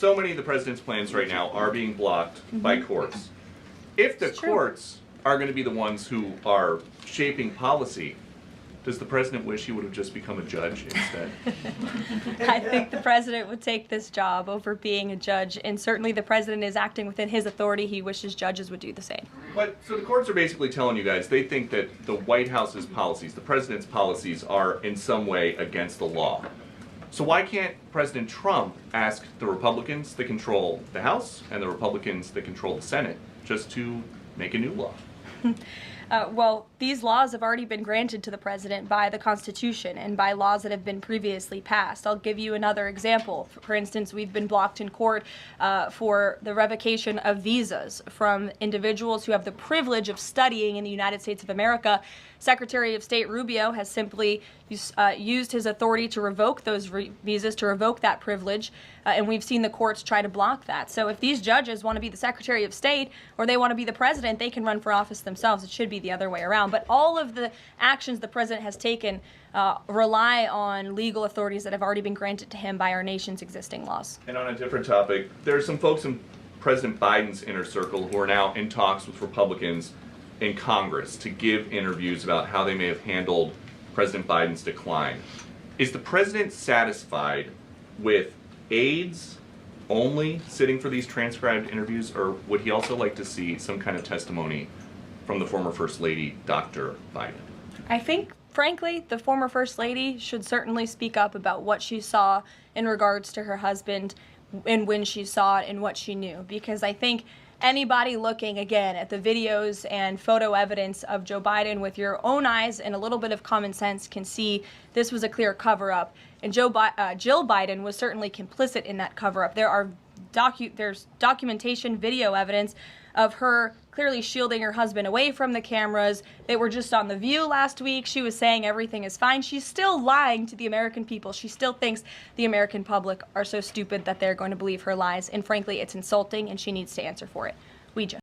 So many of the president's plans right now are being blocked by courts. If the courts are going to be the ones who are shaping policy, does the president wish he would have just become a judge instead? I think the president would take this job over being a judge, and certainly the president is acting within his authority. He wishes judges would do the same. But so the courts are basically telling you guys they think that the White House's policies, the president's policies, are in some way against the law. So why can't President Trump ask the Republicans that control the House and the Republicans that control the Senate just to make a new law? Well, these laws have already been granted to the president by the Constitution and by laws that have been previously passed. I'll give you another example. For instance, we've been blocked in court for the revocation of visas from individuals who have the privilege of studying in the United States of America. Secretary of State Rubio has simply used his authority to revoke those visas, to revoke that privilege, and we've seen the courts try to block that. So if these judges want to be the Secretary of State or they want to be the president, they can run for office themselves. It should be the other way around. But all of the actions the president has taken rely on legal authorities that have already been granted to him by our nation's existing laws. And on a different topic, there are some folks in President Biden's inner circle who are now in talks with Republicans in Congress to give interviews about how they may have handled President Biden's decline. Is the president satisfied with aides only sitting for these transcribed interviews, or would he also like to see some kind of testimony from the former First Lady, Dr. Biden? I think, frankly, the former First Lady should certainly speak up about what she saw in regards to her husband and when she saw it and what she knew, because I think anybody looking, again, at the videos and photo evidence of Joe Biden with your own eyes and a little bit of common sense can see this was a clear cover-up. And Jill Biden was certainly complicit in that cover-up. There's documentation, video evidence of her clearly shielding her husband away from the cameras. They were just on The View last week. She was saying everything is fine. She's still lying to the American people. She still thinks the American public are so stupid that they're going to believe her lies. And frankly, it's insulting, and she needs to answer for it. We just